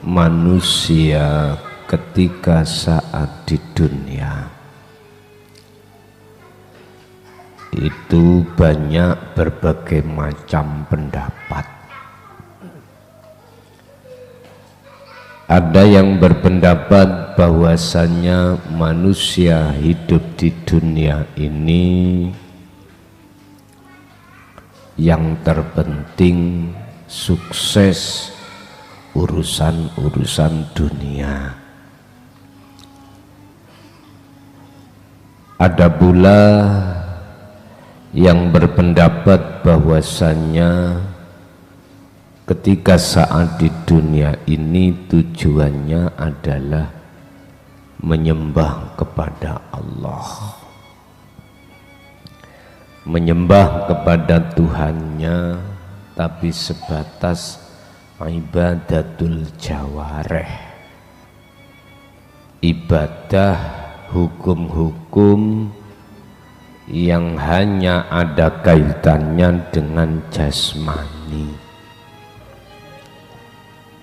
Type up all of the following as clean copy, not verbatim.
manusia ketika saat di dunia itu banyak berbagai macam pendapat. Ada yang berpendapat bahwasanya manusia hidup di dunia ini yang terpenting sukses urusan-urusan dunia. Ada pula yang berpendapat bahwasanya ketika saat di dunia ini tujuannya adalah menyembah kepada Allah, menyembah kepada Tuhannya, tapi sebatas ibadatul jawareh, ibadah hukum-hukum yang hanya ada kaitannya dengan jasmani,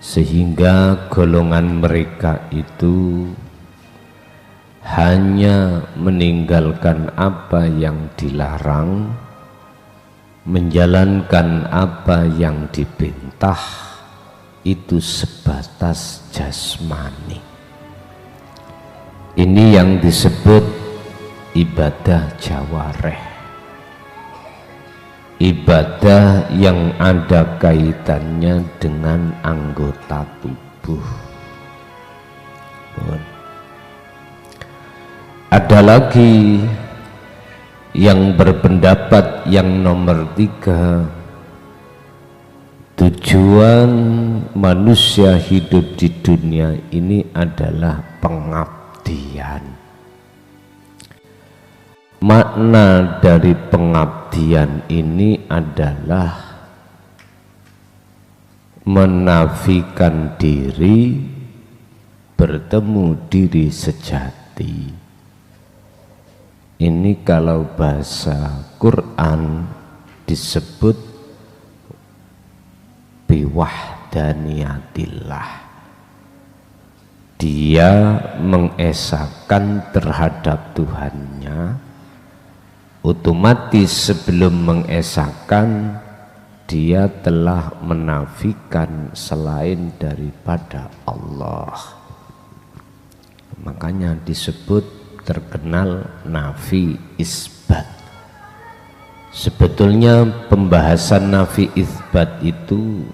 sehingga golongan mereka itu hanya meninggalkan apa yang dilarang, menjalankan apa yang diperintah, itu sebatas jasmani. Ini yang disebut ibadah jawareh, ibadah yang ada kaitannya dengan anggota tubuh. Ada lagi yang berpendapat yang nomor 3, tujuan manusia hidup di dunia ini adalah pengabdian. Makna dari pengabdian ini adalah menafikan diri, bertemu diri sejati. Ini kalau bahasa Quran disebut biwahdaniyatillah. Dia mengesahkan terhadap Tuhannya. Otomatis sebelum mengesahkan dia telah menafikan selain daripada Allah. Makanya disebut terkenal nafi isbat. Sebetulnya pembahasan nafi isbat itu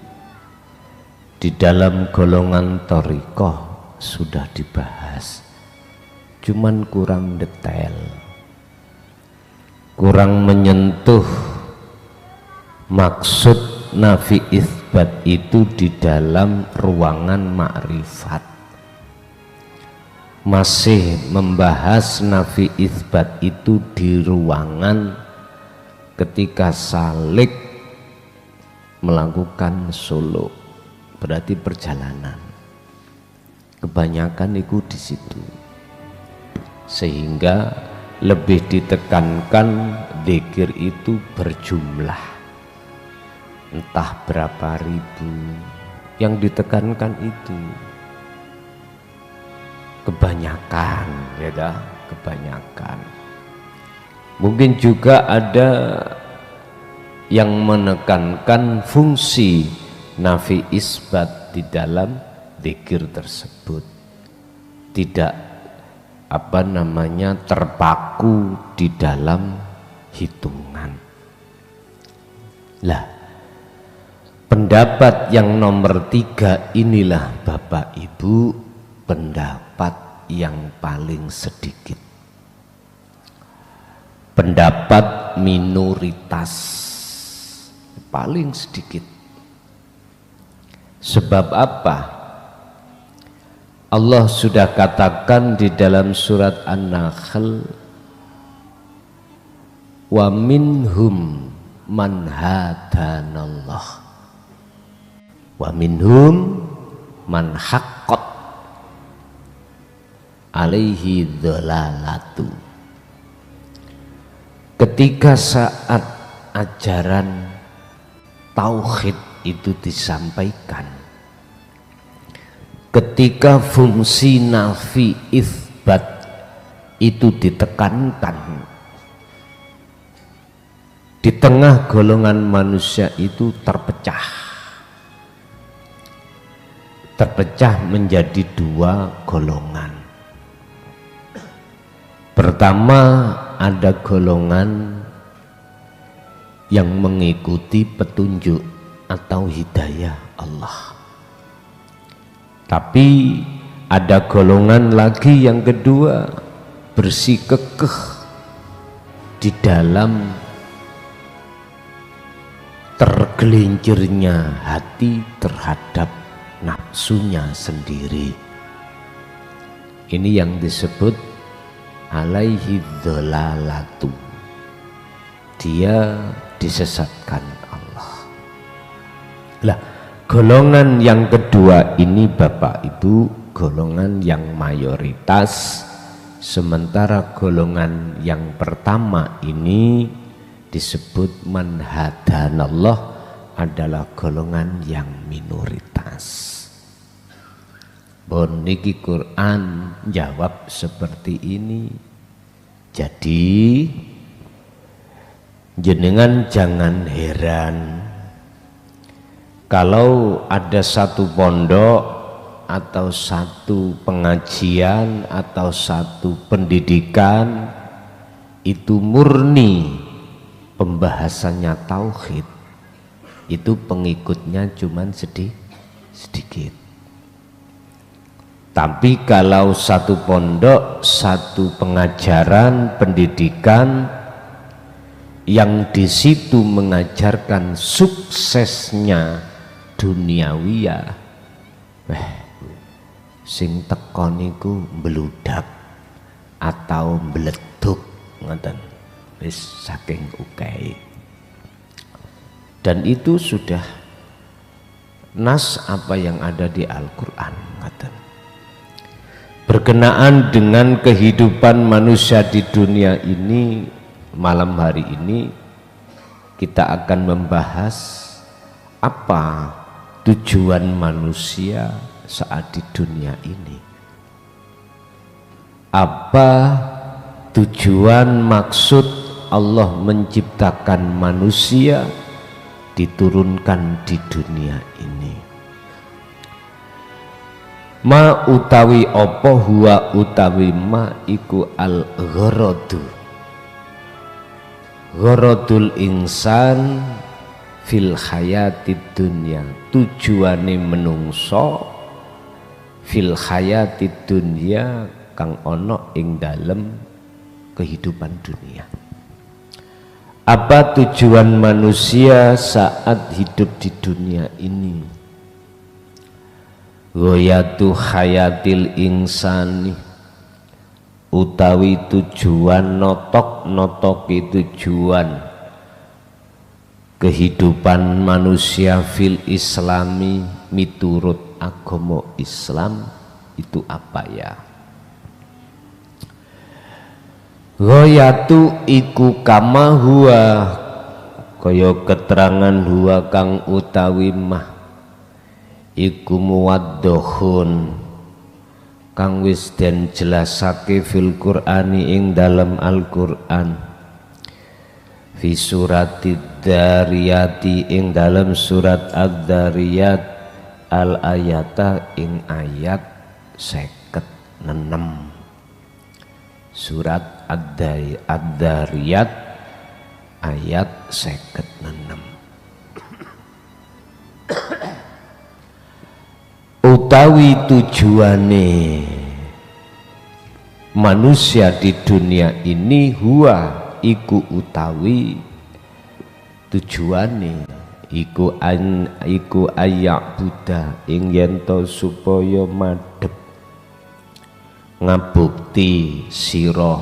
di dalam golongan thariqah sudah dibahas, cuman kurang detail, kurang menyentuh maksud nafi isbat itu di dalam ruangan makrifat. Masih membahas nafi isbat itu di ruangan ketika salik melakukan suluk, berarti perjalanan. Kebanyakan itu di situ, sehingga lebih ditekankan dzikir itu berjumlah, entah berapa ribu, yang ditekankan itu kebanyakan, ya dah, kebanyakan. Mungkin juga ada yang menekankan fungsi nafi isbat di dalam dzikir tersebut, tidak terpaku di dalam hitungan. Lah, pendapat yang nomor 3 inilah Bapak Ibu pendapat yang paling sedikit, pendapat minoritas, paling sedikit. Sebab apa? Allah sudah katakan di dalam surat An-Nahl, wa minhum man hadanallah wa minhum man haqqat alaihi dhalalatu. Ketika saat ajaran tauhid itu disampaikan, ketika fungsi nafi itsbat itu ditekankan di tengah golongan manusia itu terpecah menjadi dua golongan. Pertama, ada golongan yang mengikuti petunjuk atau hidayah Allah. Tapi ada golongan lagi yang kedua, bersikukuh di dalam tergelincirnya hati terhadap nafsunya sendiri. Ini yang disebut alaihi dholalatu, dia disesatkan Allah. Lah, golongan yang kedua ini Bapak Ibu golongan yang mayoritas, sementara golongan yang pertama ini disebut man hadanallah adalah golongan yang minoritas. Bon niki Quran jawab seperti ini. Jadi jenengan jangan heran kalau ada satu pondok atau satu pengajian atau satu pendidikan itu murni pembahasannya tauhid, itu pengikutnya cuman sedikit. Tapi kalau satu pondok, satu pengajaran, pendidikan yang di situ mengajarkan suksesnya duniawiyah, sing tekon niku mbludak atau mbleduk ngoten, wis saking ukei. Dan itu sudah nas apa yang ada di Al-Qur'an ngoten. Berkenaan dengan kehidupan manusia di dunia ini, malam hari ini kita akan membahas apa tujuan manusia saat di dunia ini. Apa tujuan maksud Allah menciptakan manusia diturunkan di dunia ini. Ma utawi opo huwa utawi ma iku al gharadu, gharadul insan fil hayatid dunya, tujuane menungso fil hayatid dunya kang ono ing dalem kehidupan dunia. Apa tujuan manusia saat hidup di dunia ini? Ghayatu hayatil insani, utawi tujuan notoki tujuan kehidupan manusia fil islami miturut agama Islam itu apa ya? Ghayatu iku kama huwa, kaya keterangan huwa kang utawi mah iku muwaddohun kang wis den jelasake fil Qur'ani ing dalam Al-Qur'an, fi suratid Dariyati ing dalam surat Ad-Dariyat al ayata ing ayat 56. Surat Ad-Dariyat ayat 56. Utawi tujuane manusia di dunia ini huwa iku utawi tujuane iku ayak Buddha ing yento supaya madhep ngabukti sira,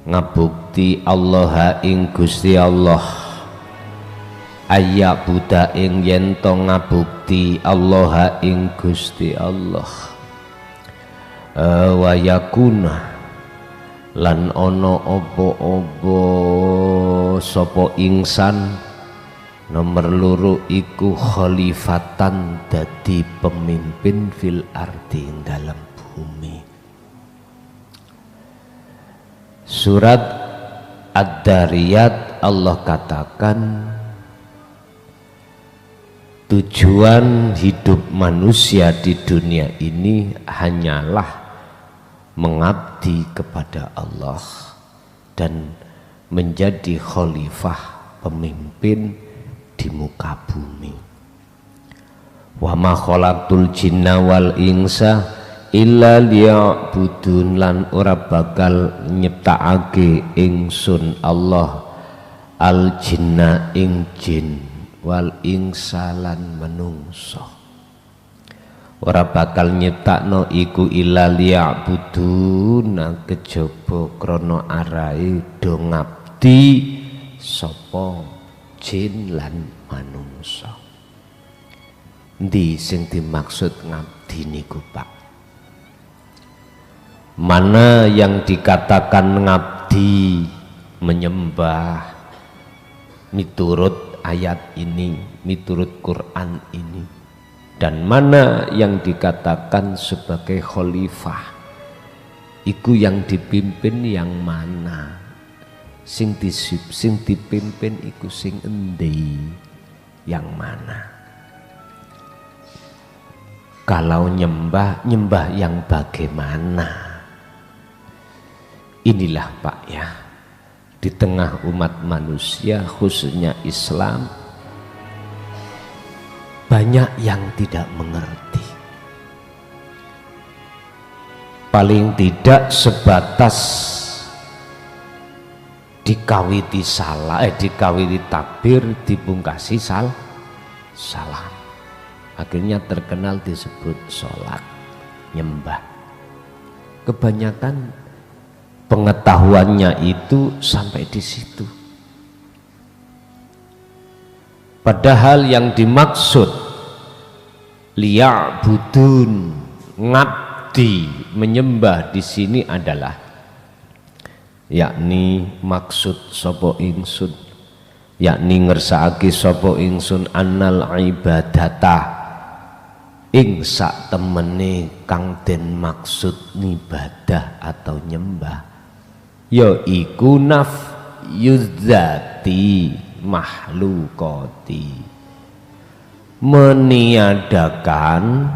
ngabukti Allah ing Gusti Allah, ayak Buddha ing yento ngabukti Allah ing Gusti Allah, wa yakuna lan ono opo-opo sopo ingsan Nomor loro iku khalifatan, dadi pemimpin fil ardi, dalam bumi. Surat Ad-Dariyat Allah katakan tujuan hidup manusia di dunia ini hanyalah mengabdi kepada Allah dan menjadi khalifah, pemimpin di muka bumi. Wa ma khalaqtul jinna wal insa illa liya'budun, lan ora bakal nyiptakake ingsun Allah al jinna ing jin wal ingsalan menungso. Ora bakal nyiptakno iku illa liya'budun, kejaba krana arahe do ngabdi sapa jin lan manungsa. Ndi sing dimaksud ngabdi niku Pak? Mana yang dikatakan ngabdi, menyembah miturut ayat ini, miturut Quran ini, dan mana yang dikatakan sebagai khalifah? Iku yang dipimpin yang mana? Sing dipimpin iku sing endi? Yang mana? Kalau nyembah yang bagaimana? Inilah Pak ya, di tengah umat manusia khususnya Islam banyak yang tidak mengerti. Paling tidak sebatas dikawiti salah, dikawiti takbir, dipungkasi salam. Akhirnya terkenal disebut sholat, nyembah. Kebanyakan pengetahuannya itu sampai di situ. Padahal yang dimaksud liya'budun, ngabdi, menyembah di sini adalah yakni maksud sapa ingsun, yakni ngersakake sapa ingsun annal ibadata ing sak temene kang den maksud ibadah atau nyembah ya iku nafyudzati mahlukoti, meniadakan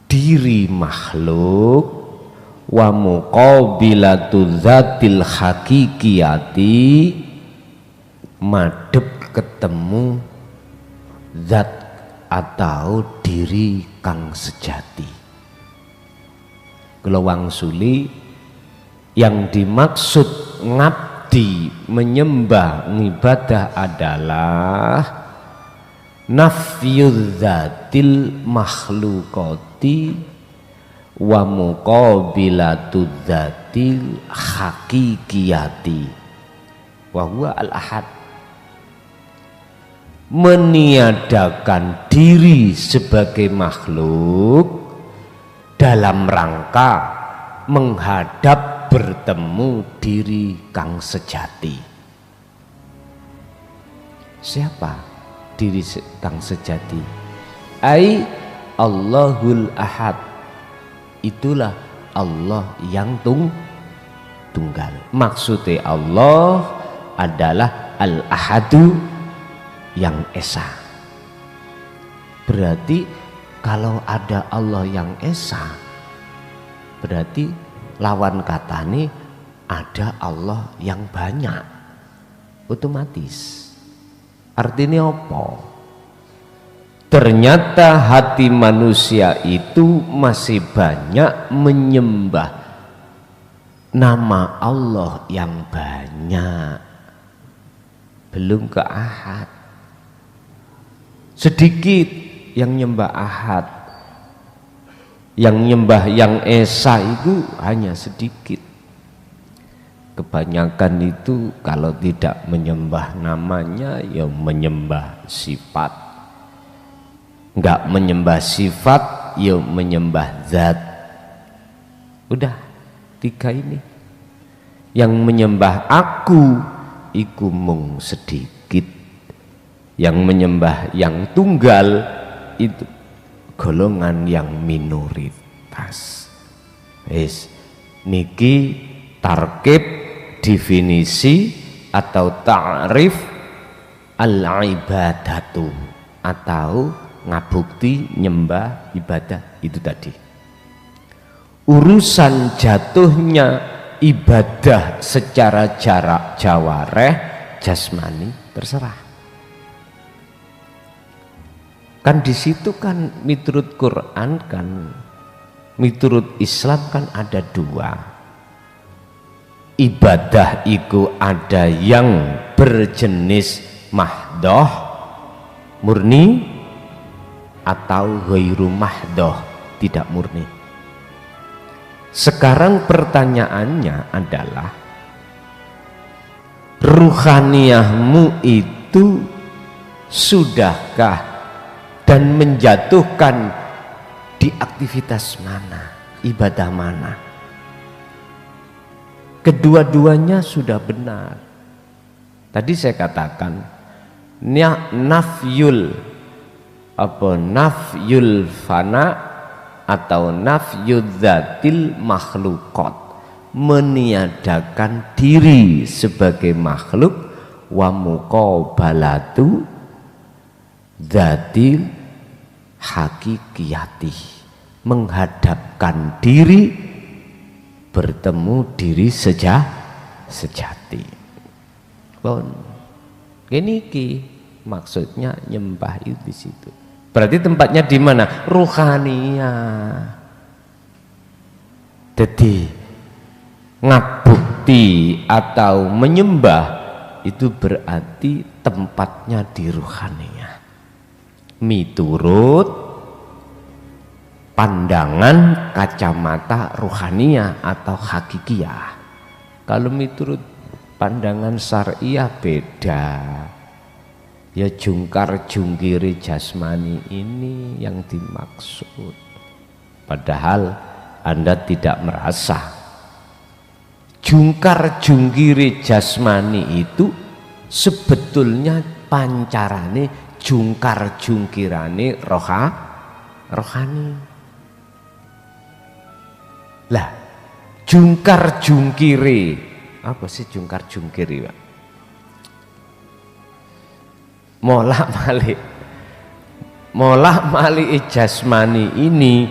diri makhluk, wa muqabilatu dzatil hakikiyati, madhep ketemu zat atau diri kang sejati. Kula wangsuli yang dimaksud ngabdi, menyembah, ngibadah adalah nafyudzatil makhlukoti wa muqabilatu dzatil hakikiyati wa huwa al-ahad, meniadakan diri sebagai makhluk dalam rangka menghadap bertemu diri kang sejati. Siapa diri kang sejati? Ai Allahul Ahad, itulah Allah yang tunggal. Maksudnya Allah adalah Al-Ahadu, yang esa. Berarti kalau ada Allah yang esa, berarti lawan katane ada Allah yang banyak. Otomatis artinya apa? Ternyata hati manusia itu masih banyak menyembah nama Allah yang banyak, belum ke Ahad. Sedikit yang nyembah Ahad, yang nyembah yang esa itu hanya sedikit. Kebanyakan itu kalau tidak menyembah namanya ya menyembah sifat, enggak menyembah sifat ya menyembah zat. Udah tiga ini. Yang menyembah aku iku mung sedikit, Yang menyembah yang tunggal itu golongan yang minoritas. Wis niki tarkib definisi atau ta'rif al-ibadatu atau ngabukti nyembah ibadah itu tadi. Urusan jatuhnya ibadah secara jarak jawareh jasmani terserah. Kan di situ kan miturut Quran kan, miturut Islam kan ada dua. Ibadah itu ada yang berjenis mahdoh murni atau ghairu mahdoh tidak murni. Sekarang pertanyaannya adalah ruhaniyahmu itu sudahkah dan menjatuhkan di aktivitas mana, ibadah mana? Kedua-duanya sudah benar. Tadi saya katakan nafyul fana atau nafyul dzatil makhluqat, meniadakan diri sebagai makhluk, wa muqabalatu dzatil hakikiyati, menghadapkan diri bertemu diri sejati. Bon, ini maksudnya nyembah itu di situ. Berarti tempatnya di mana? Ruhaniyah. Jadi ngabukti atau menyembah itu berarti tempatnya di ruhaniyah. Miturut pandangan kacamata ruhaniyah atau hakikiyah. Kalau miturut pandangan syariah beda. Ya jungkar jungkiri jasmani ini yang dimaksud. Padahal Anda tidak merasa jungkar jungkiri jasmani itu sebetulnya pancarane jungkar jungkirane rohani. Lah jungkar jungkiri apa sih jungkar jungkiri, Pak? Molak malik jasmani ini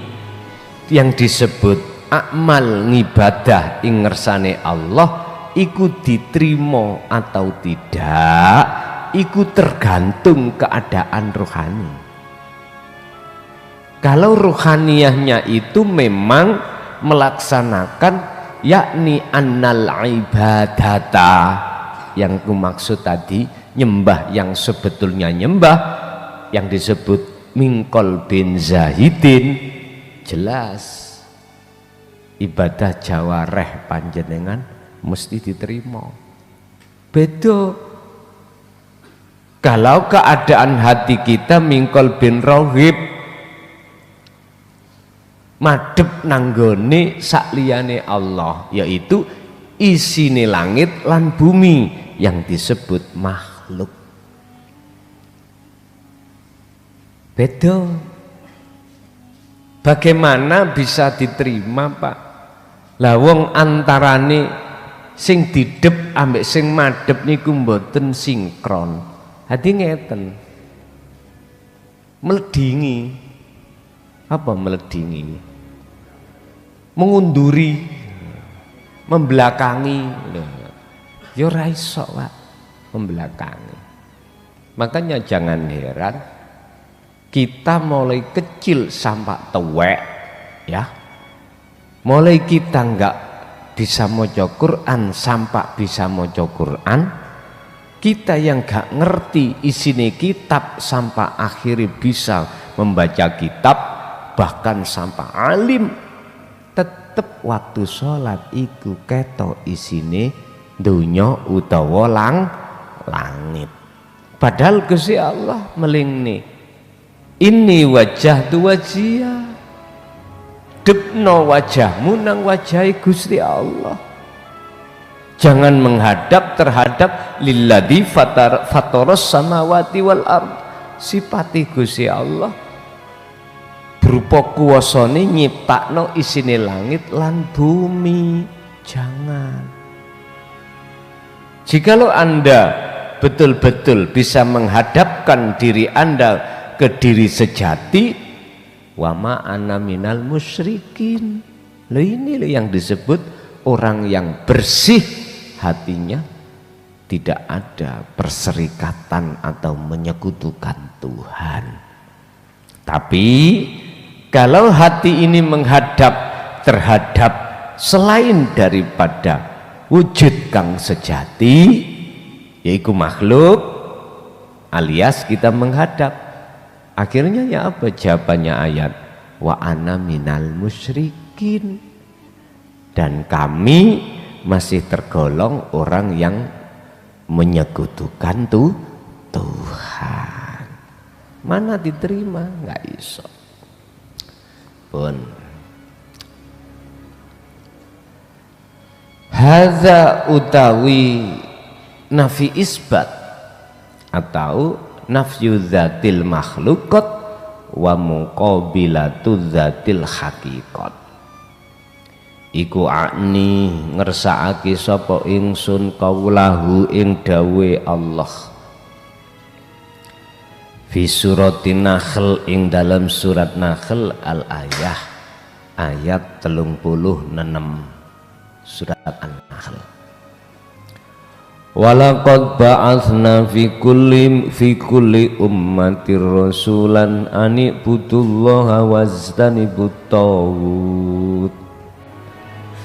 yang disebut amal ngibadah ing ngersane Allah iku diterima atau tidak iku tergantung keadaan rohani. Kalau rohaniyahnya itu memang melaksanakan yakni annal ibadata yang ku maksud tadi, nyembah yang sebetulnya nyembah yang disebut mingkol bin zahidin, jelas ibadah jawareh panjenengan mesti diterima. Beda kalau keadaan hati kita mingkol bin rohib, madhep nanggone sakliyane Allah, yaitu isine langit lan bumi yang disebut makhluk. Beda. Bagaimana bisa diterima, Pak? Lah wong antarane sing didep ambek sing madhep niku mboten sinkron. Hati ngeten. Meledingi. Apa meledingi? Mengunduri, membelakangi. Ya ora iso, Pak, membelakangi. Makanya jangan heran kita mulai kecil sampai tuwek ya. Mulai kita enggak bisa maca Quran sampai bisa maca Quran, kita yang enggak ngerti isine kitab sampai akhirnya bisa membaca kitab, bahkan sampai alim, tetep waktu sholat iku ketok isine dunya utawa langit. Padahal Gusti Allah melingni ini wajah tu wajia, depno wajahmu nang wajahi Gusti Allah. Jangan menghadap terhadap lilladzi fataras samawati wal ard. Sipati Gusti Allah berupa kuwasane nyiptakno isine langit lan bumi. Jangan. Jikalau Anda betul-betul bisa menghadapkan diri Anda ke diri sejati, wa ma ana minal musyrikin. Loh ini loh yang disebut orang yang bersih hatinya, tidak ada perserikatan atau menyekutukan Tuhan. Tapi kalau hati ini menghadap terhadap selain daripada wujud kang sejati, yaitu makhluk, alias kita menghadap, akhirnya ya apa jawabannya ayat? Wa ana minal musyrikin, dan kami masih tergolong orang yang menyekutukan Tuhan. Mana diterima? Nggak iso pun. Hadza utawi nafi isbat atau nafyu dzatil makhluqat wa muqabilatu dzatil haqiqat. Iku akni ngersakake sapa ingsun kaulahu ing dawe Allah fi suratin Nahl ing dalam surat Nahl al ayah ayat 36 surat An-Nahl. Walaqad ba'atsna fi kulli ummatir rasulan an ibudullaha waztanibut taghut.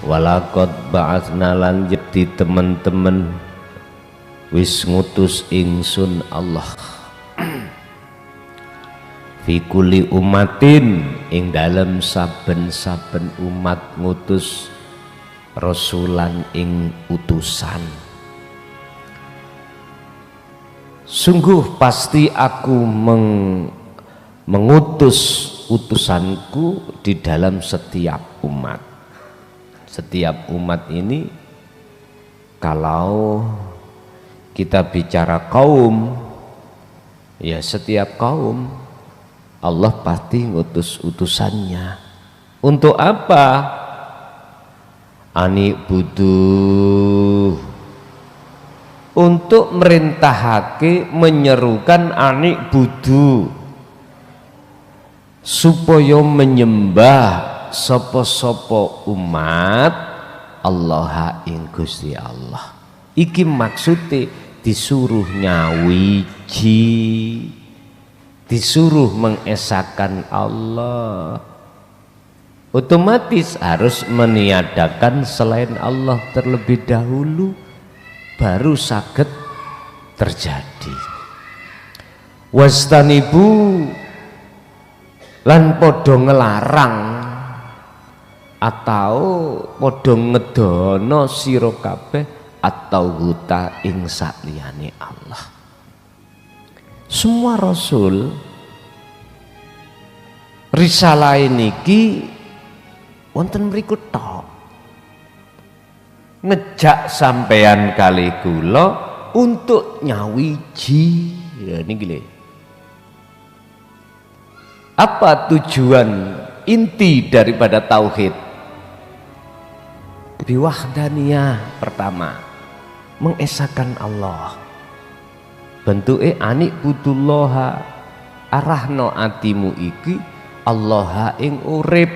Walaqad ba'atsna lan jadi teman-teman wis ngutus ingsun Allah fi kulli ummatin ing dalam saben-saben umat ngutus rasulan ing utusan. Sungguh pasti aku mengutus utusanku di dalam setiap umat. Setiap umat ini, kalau kita bicara kaum, ya setiap kaum Allah pasti ngutus utusannya. Untuk apa? Ani buduh, untuk merintahake, menyerukan anik budu supaya menyembah sopo-sopo umat Allah ing Gusti Allah. Iki maksudnya disuruh nyawiji, disuruh mengesahkan Allah, otomatis harus meniadakan selain Allah terlebih dahulu, baru saged terjadi. Wastanibu lan podo ngelarang atau podo ngedono sira kabeh atau huta ing saliyane Allah. Semua rasul risalah niki wonten mriku tok, ngejak sampeyan kali kula untuk nyawiji. Ya niki lho. Apa tujuan inti daripada tauhid? Biwahdaniyah, pertama mengesahkan Allah. Bentuke anik budullaha, arahno atimu iki Allah ing urip.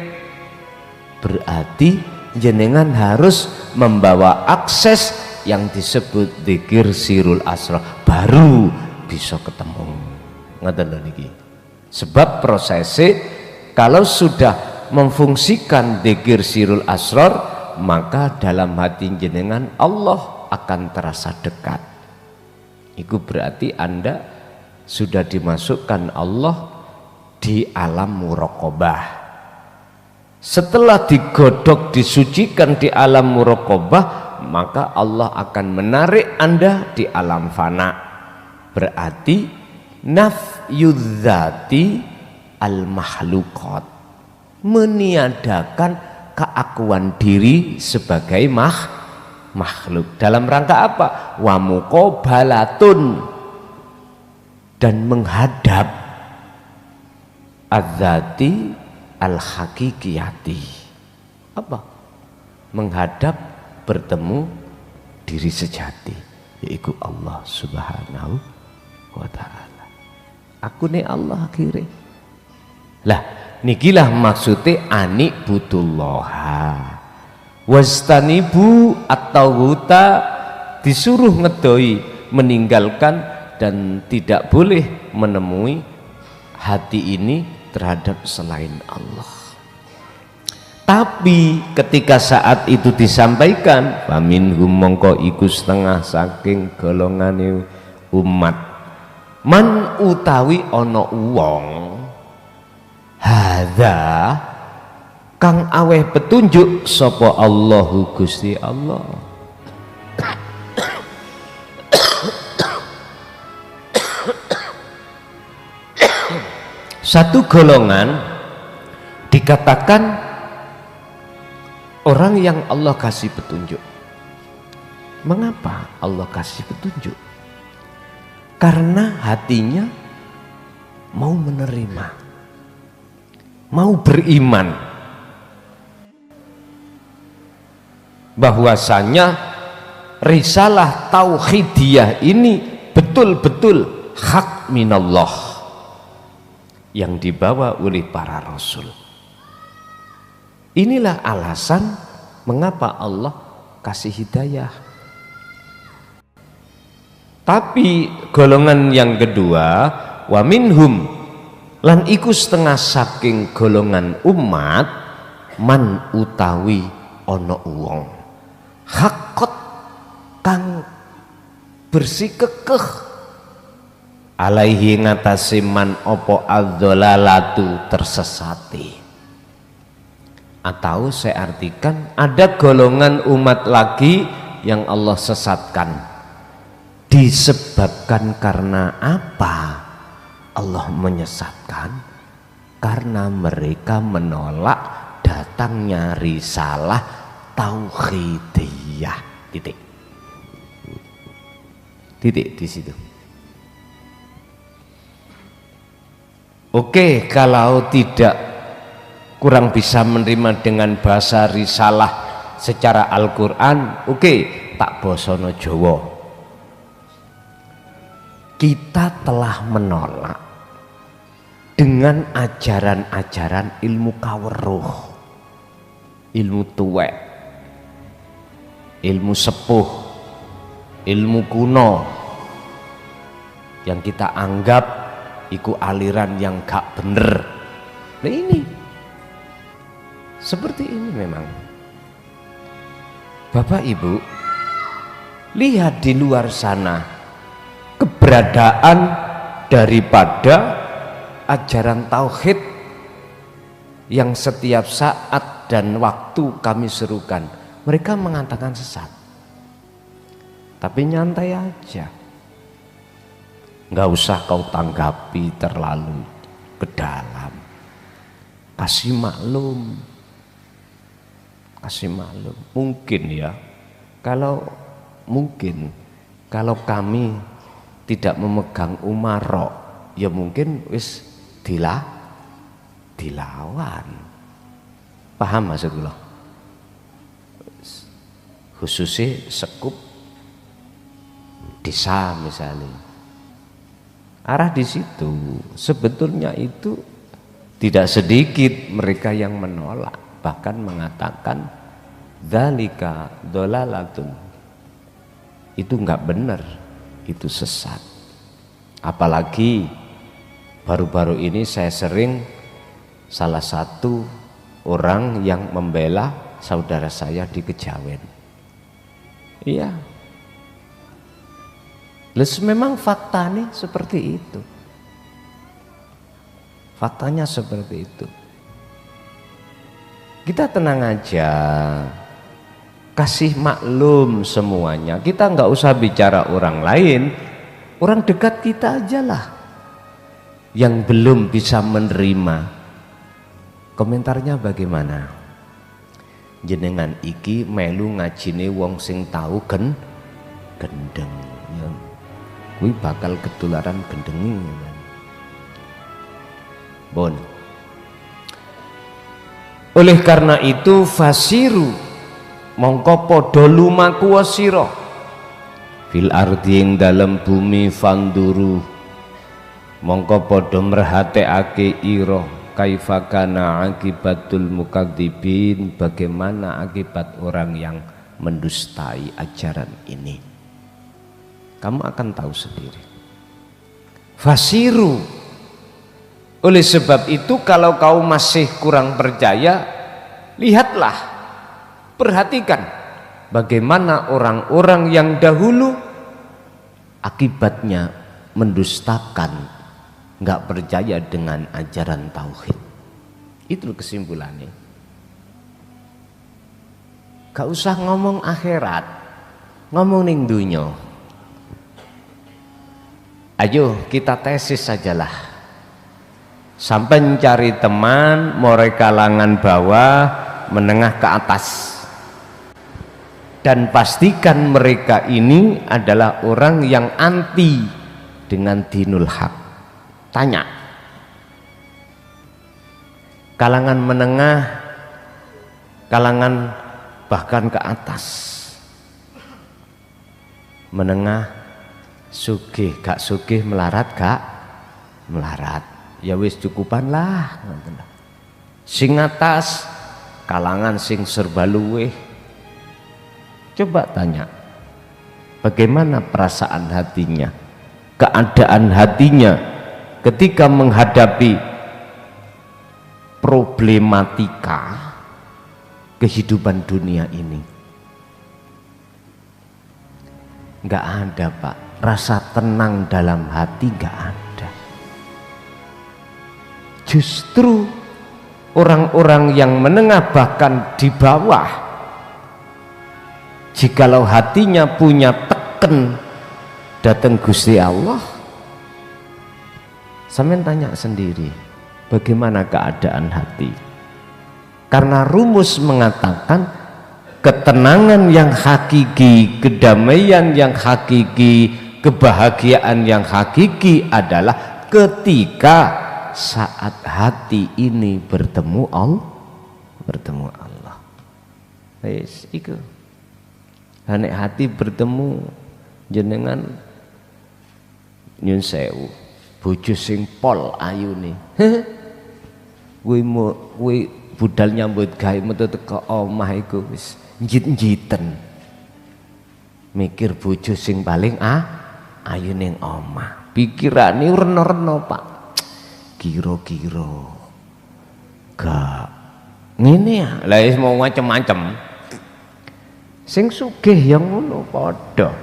Berarti jenengan harus membawa akses yang disebut dzikir sirul asrar, baru bisa ketemu. Ngoten lho niki. Sebab prosesnya kalau sudah memfungsikan dzikir sirul asrar, maka dalam hati jenengan Allah akan terasa dekat. Itu berarti Anda sudah dimasukkan Allah di alam muraqabah. Setelah digodok, disucikan di alam muraqabah, maka Allah akan menarik Anda di alam fana. Berarti nafyudzati al-makhluqat, meniadakan keakuan diri sebagai makhluk. Dalam rangka apa? Wa muqabalatun, dan menghadap adzati al-hakikiyati. Apa? Menghadap, bertemu diri sejati, yaitu Allah Subhanahu wa ta'ala. Aku nih Allah akhirnya. Lah nikilah maksudnya anibudullah wastanibu at-taghuta, disuruh ngedoi, meninggalkan dan tidak boleh menemui hati ini terhadap selain Allah. Tapi ketika saat itu disampaikan, faminhum mongko iku setengah saking golongane umat, man utawi ana wong hadza kang aweh petunjuk sapa Allahu Gusti Allah. Satu golongan dikatakan orang yang Allah kasih petunjuk. Mengapa Allah kasih petunjuk? Karena hatinya mau menerima, mau beriman bahwasanya risalah tauhidiyah ini betul-betul hak minallah yang dibawa oleh para rasul. Inilah alasan mengapa Allah kasih hidayah. Tapi golongan yang kedua, wa minhum lan iku setengah saking golongan umat, man utawi ana wong hakot kang bersikekeh alaihi ngatasi man opo adzolalatu tersesati. Atau saya artikan ada golongan umat lagi yang Allah sesatkan. Disebabkan karena apa Allah menyesatkan? Karena mereka menolak datangnya risalah tauhidiyah. Titik. Titik di situ. Oke, kalau tidak kurang bisa menerima dengan bahasa risalah secara Al-Quran, oke, tak bosono Jawa. Kita telah menolak dengan ajaran-ajaran ilmu kaweruh, ilmu tuwek, ilmu sepuh, ilmu kuno yang kita anggap iku aliran yang gak bener. Nah ini seperti ini memang. Bapak Ibu, lihat di luar sana keberadaan daripada ajaran tauhid yang setiap saat dan waktu kami serukan. Mereka mengatakan sesat, tapi nyantai aja, nggak usah kau tanggapi terlalu ke dalam, kasih maklum. Mungkin ya, kalau kami tidak memegang umarok, ya mungkin wis dilawan. Paham maksudnya? Khususnya sekup desa misalnya. Arah di situ sebetulnya itu tidak sedikit mereka yang menolak, bahkan mengatakan dzalika dhalalatun, itu enggak benar, itu sesat. Apalagi baru-baru ini saya sering salah satu orang yang membela saudara saya di Kejawen. Iya, memang faktanya seperti itu. Faktanya seperti itu. Kita tenang aja, kasih maklum semuanya. Kita nggak usah bicara orang lain, orang dekat kita aja lah yang belum bisa menerima. Komentarnya bagaimana? jenengan iki melu ngajine wong sing tahu gendeng ya. Kuwi bakal ketularan gendengi ya. Bon. Oleh karena itu fasiru mongko padha lumaku sira fil ardi ing dalem bumi fanduru mongko padha merhatekake ira kaifa kana akibatul mukadzibin, bagaimana akibat orang yang mendustai ajaran ini. Kamu akan tahu sendiri. Fasiru. Oleh sebab itu kalau kau masih kurang percaya, lihatlah, perhatikan bagaimana orang-orang yang dahulu akibatnya mendustakan, nggak percaya dengan ajaran tauhid. Itu kesimpulannya. Gak usah ngomong akhirat, ngomong ning dunya. Ayo kita tesis sajalah. Sampai mencari teman mulai kalangan bawah menengah ke atas, dan pastikan mereka ini adalah orang yang anti dengan dinul haq. Tanya kalangan menengah, kalangan bahkan ke atas, menengah, sugih gak sugih, melarat gak melarat, ya wis cukupan lah. Sing atas kalangan sing serba luweh, coba tanya bagaimana perasaan hatinya, keadaan hatinya ketika menghadapi problematika kehidupan dunia ini. Nggak ada Pak, rasa tenang dalam hati nggak ada. Justru orang-orang yang menengah bahkan di bawah, jikalau hatinya punya teken datang Gusti Allah, sampean tanya sendiri bagaimana keadaan hati. Karena rumus mengatakan ketenangan yang hakiki, kedamaian yang hakiki, kebahagiaan yang hakiki adalah ketika saat hati ini bertemu Allah. Wis iku. Nek hati bertemu jenengan nyun sewu, bojo sing pol ayune. Kuwi budal nyambut gawe metu teko omah iku wis njit-njiten. Mikir bojo sing paling ayu ning omah. Pikirane rena-rena Pak. Kira-kira gak ngene ya. Lah wis mau macem-macem. Sing sugih yang ngono padha.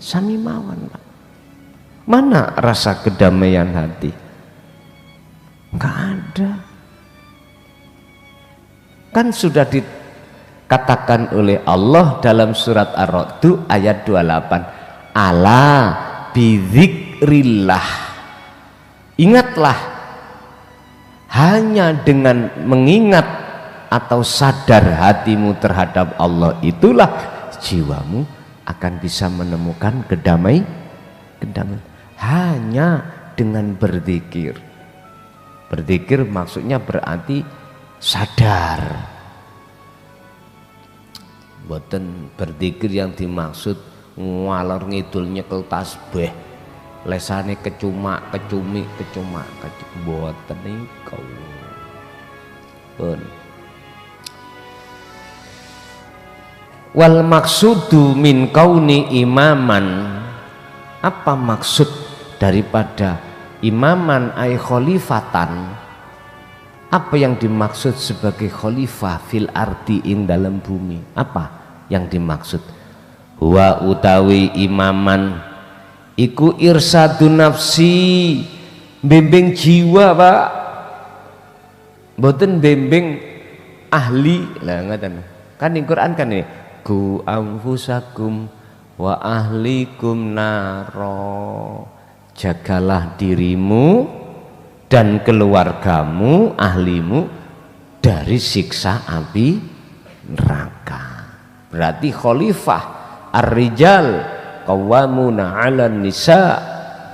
Sami mawon Pak. Mana rasa kedamaian hati? Enggak ada. Kan sudah dikatakan oleh Allah dalam surat Ar-Ra'd ayat 28. Ala bidzikrillah. Ingatlah, hanya dengan mengingat atau sadar hatimu terhadap Allah itulah jiwamu akan bisa menemukan kedamaian. Hanya dengan berzikir. Berzikir maksudnya berarti sadar. Boten berzikir yang dimaksud ngalor ngidul nyekel tasbih, lesane kecuma boten niku. Pun wal maksudu min kauni imaman, apa maksud daripada imaman ay khalifatan? Apa yang dimaksud sebagai khalifah fil ardi ing dalam bumi? Apa yang dimaksud? Wa utawi imaman iku irsadu nafsi, bimbing jiwa Pak, mboten bimbing ahli. Lah ngaten kan ing Quran kan ini ku anfusakum wa ahlikum naro, jagalah dirimu dan keluargamu, ahlimu dari siksa api neraka. Berarti khalifah ar-rijal qawwamuna 'alan nisa,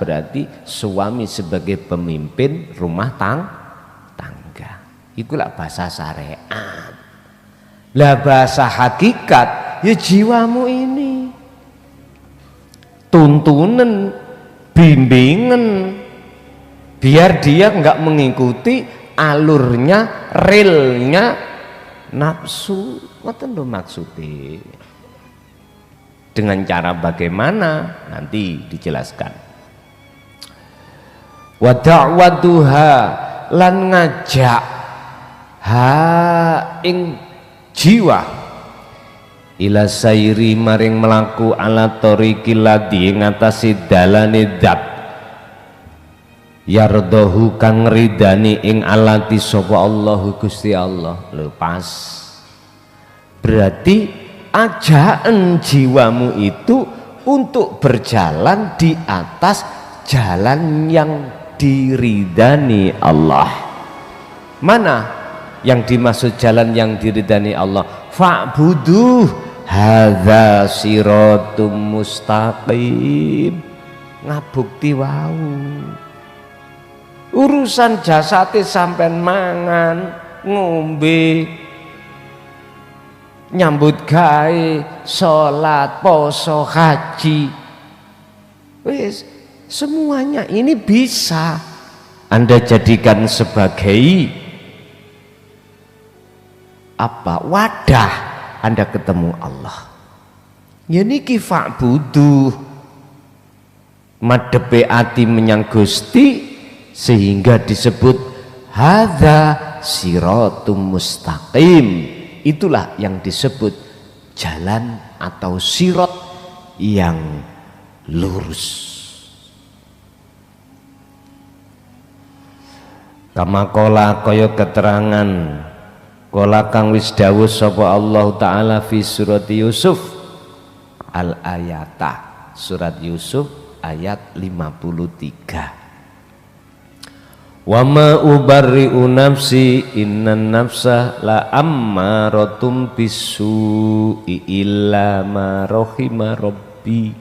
berarti suami sebagai pemimpin rumah tangga. Itulah bahasa syariat. Lah bahasa hakikat ya jiwamu ini. Tuntunan, bimbingan, biar dia enggak mengikuti alurnya, relnya nafsu. Ngoten lho maksudnya. Dengan cara bagaimana nanti dijelaskan. Wa da'watuha lan ngajak ha ing jiwa ila sairi maring melaku ala tariqil ladhi ing atase dalane zat yardahu kang ridani ing alati sapa Allahu Gusti Allah. Lho pas. Berarti ajaan jiwamu itu untuk berjalan di atas jalan yang diridani Allah. Mana yang dimaksud jalan yang diridani Allah? Fa'buduh hadza siratum mustaqim. Ngabukti wau. Urusan jasate sampean mangan, ngombe, nyambut gawe, sholat, poso, haji, wis semuanya ini bisa Anda jadikan sebagai apa? Wadah Anda ketemu Allah. Ya niki fa'budu madepe ati menyang Gusti sehingga disebut hadza siratum mustaqim. Itulah yang disebut jalan atau sirat yang lurus. Kama kola kaya keterangan kola kang wis dawuh sapa Allah Ta'ala fi surat Yusuf al ayata, surat Yusuf ayat 53. Wa ma ubarri'u nafsi innan nafsa la ammaratum bisu'i illa ma rahima rabbi.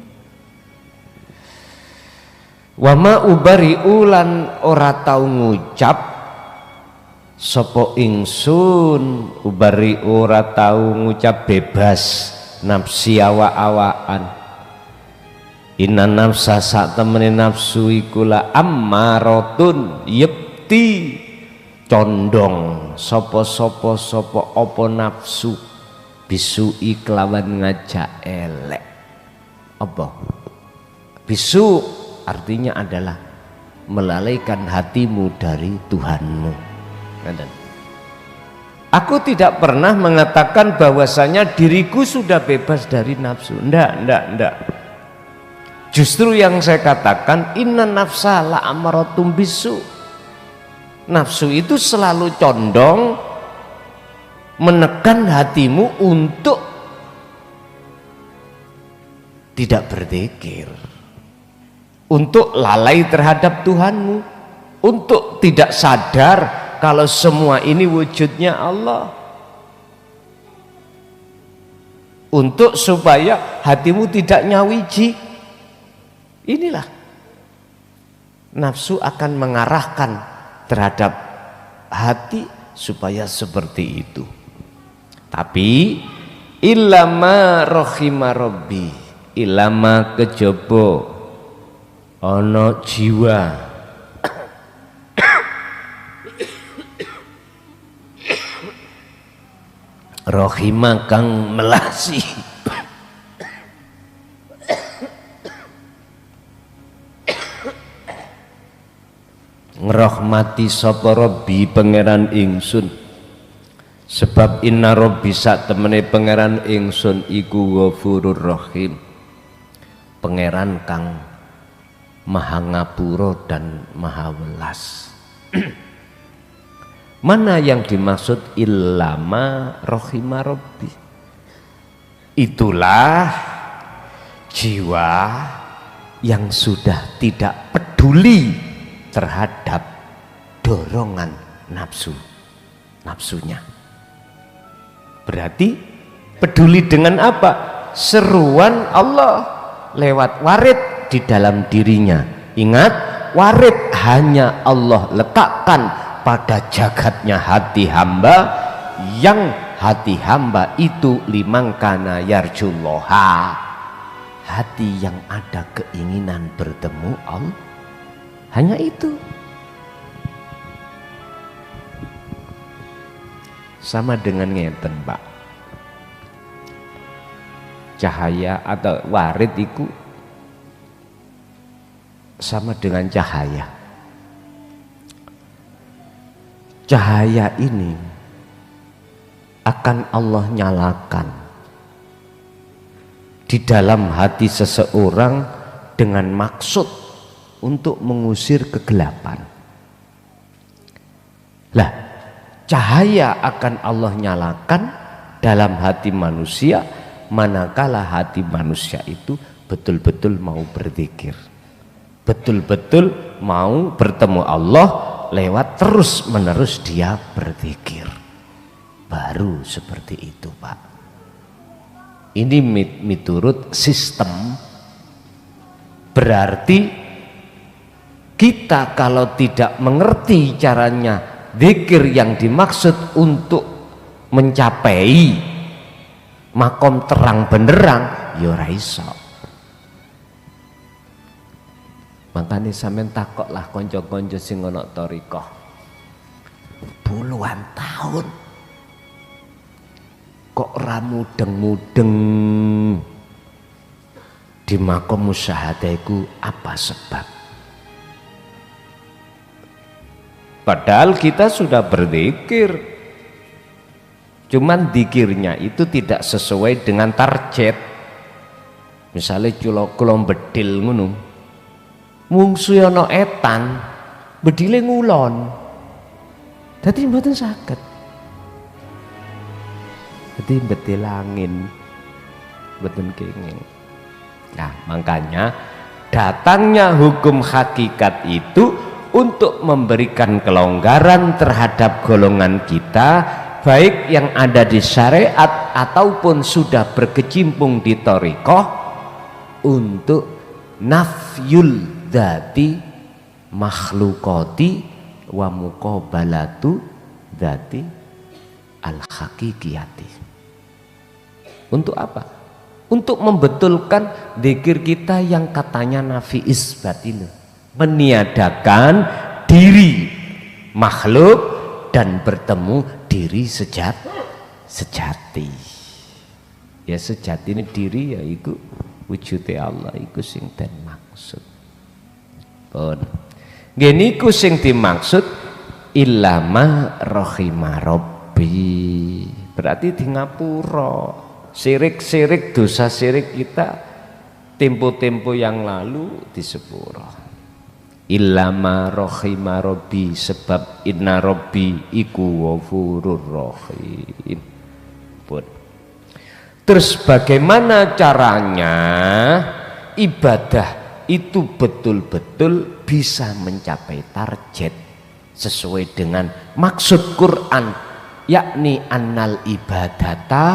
Wa ma ubarri'u lan ora tau ngucap sapa ingsun, ubarri'u ora tau ngucap bebas nafsi awa-awaan. Inna nafsa sak temene nafsu iku la ammaratun yepti condong sapa apa nafsu bisu kelawan ngajak elek. Apa bisu artinya adalah melalaikan hatimu dari Tuhanmu. Aku tidak pernah mengatakan bahwasanya diriku sudah bebas dari nafsu. Ndak. Justru yang saya katakan inna nafsa la amaratum bisu. Nafsu itu selalu condong menekan hatimu untuk tidak berzikir, untuk lalai terhadap Tuhanmu, untuk tidak sadar kalau semua ini wujudnya Allah, untuk supaya hatimu tidak nyawiji. Inilah nafsu akan mengarahkan terhadap hati supaya seperti itu. Tapi ilama rohima robbi, ilama kejaba ana jiwa rohima kang melasi ngrahmati sapa Rabbi pangeran ingsun. Sebab inna Rabbi sak temene pangeran ingsun iku Ghafurur Rahim, pangeran kang maha ngapura dan maha welas. Mana yang dimaksud illama rahima Rabbi? Itulah jiwa yang sudah tidak peduli terhadap dorongan nafsu. nafsunya. Berarti peduli dengan apa? Seruan Allah lewat warid di dalam dirinya. Ingat, warid hanya Allah letakkan pada jagatnya hati hamba, yang hati hamba itu limangkana yarjullaha, hati yang ada keinginan bertemu Allah. Hanya itu. Sama dengan ngeten, Pak. Cahaya atau warid itu sama dengan cahaya. Cahaya ini akan Allah nyalakan di dalam hati seseorang dengan maksud untuk mengusir kegelapan. Lah, cahaya akan Allah nyalakan dalam hati manusia manakala hati manusia itu betul-betul mau berzikir, betul-betul mau bertemu Allah lewat terus-menerus dia berzikir. Baru seperti itu, Pak. Ini miturut sistem. Berarti kita kalau tidak mengerti caranya zikir yang dimaksud untuk mencapai makom terang benderang, ya ora iso. Makanya sampean takoklah kanca-kanca sing ana thariqah. Puluhan tahun kok ora mudeng-mudeng di makom musyahadah iku, apa sebab? Padahal kita sudah berzikir, cuman zikirnya itu tidak sesuai dengan target. Misalnya kula bedil ngono, mungsuh ana etan, bedile ngulon, dadi mboten saged. Dadi bedil angin, mboten kenging. Nah, makanya datangnya hukum hakikat itu untuk memberikan kelonggaran terhadap golongan kita, baik yang ada di syariat ataupun sudah berkecimpung di thariqah, untuk nafyul dzati makhlukati wa muqabalatu dzati al hakikiyati. Untuk apa? Untuk membetulkan zikir kita yang katanya nafi isbatil, meniadakan diri makhluk dan bertemu diri sejati. Ya sejati ini diri, ya iku wujudnya Allah iku sing den maksud. Pun ngene iku sing dimaksud illama rahima rabbi. Berarti di ngapura sirik-sirik, dosa sirik kita tempo-tempo yang lalu di sepuro. Illama rahima rabbi, sebab inna rabbi iku ghafurur rahim. Pun terus bagaimana caranya ibadah itu betul-betul bisa mencapai target sesuai dengan maksud Quran, yakni annal ibadata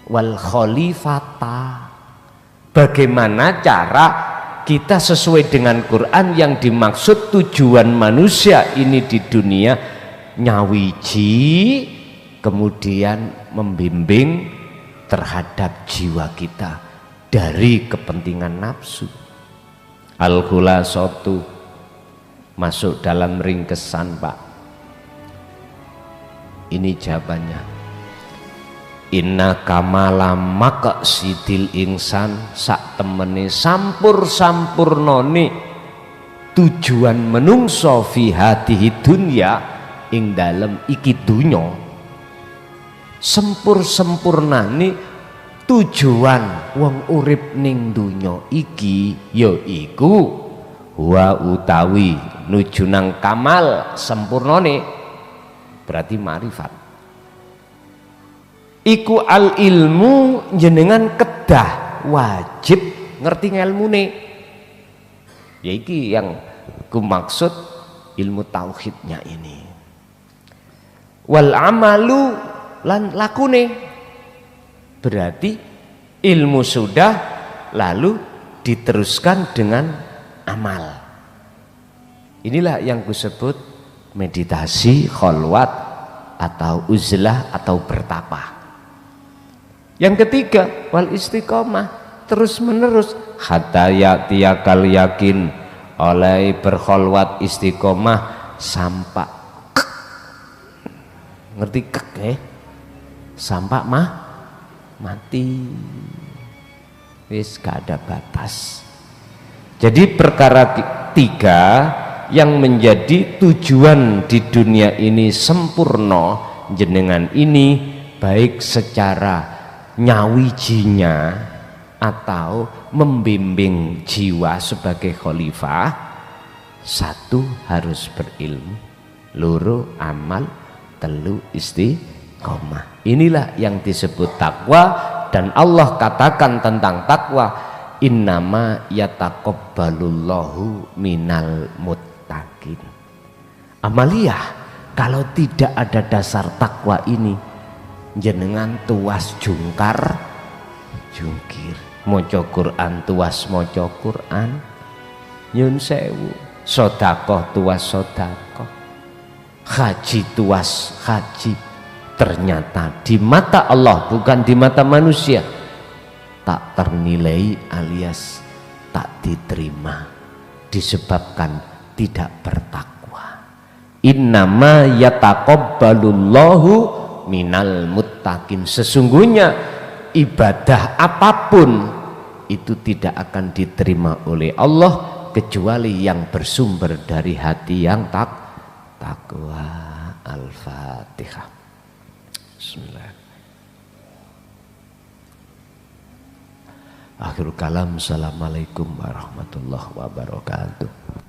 wal khalifata. Bagaimana cara kita sesuai dengan Quran yang dimaksud tujuan manusia ini di dunia nyawiji, kemudian membimbing terhadap jiwa kita dari kepentingan nafsu. Al-Khulasatu masuk dalam ringkesan, Pak. Ini jawabannya. Inna kamala maqsidil insan, sak temene sampur-sampurnane tujuan menungso fi hatihi dunya, ing dalem iki dunya, sempurnane tujuan wong urip ning dunya iki ya iku wa utawi nuju nang kamal sempurnane, berarti marifat. Iku al ilmu, jenengan kedah wajib ngerti ngelmune. Ya iki yang ku maksud ilmu tauhidnya ini. wal amalu lan lakune. Berarti ilmu sudah lalu diteruskan dengan amal. Inilah yang kusebut meditasi, kholwat atau uzlah atau bertapa. Yang ketiga, wal istiqomah, terus menerus hatta ya'tiyakal yakin, oleh berkholwat istiqomah sampai ngerti kek sampai mati, wis gak ada batas. Jadi perkara tiga yang menjadi tujuan di dunia ini sempurna jenengan ini, baik secara nyawijinya atau membimbing jiwa sebagai khalifah. Satu, harus berilmu, loro amal, telu istiqomah. Inilah yang disebut takwa, dan Allah katakan tentang takwa, innama yataqabbalullahu minal muttaqin. Amaliyah, kalau tidak ada dasar takwa ini, jenengan tuas jungkar jungkir, maca Quran tuas maca Quran, nyun sewu, sedekah tuas sedekah, haji tuas haji, ternyata di mata Allah bukan di mata manusia tak ternilai alias tak diterima, disebabkan tidak bertakwa. Innama yataqabbalullahu minal muttaqin. Sesungguhnya ibadah apapun itu tidak akan diterima oleh Allah kecuali yang bersumber dari hati yang takwa. Al-Fatihah. Bismillah. Akhirul kalam. Assalamualaikum warahmatullahi wabarakatuh.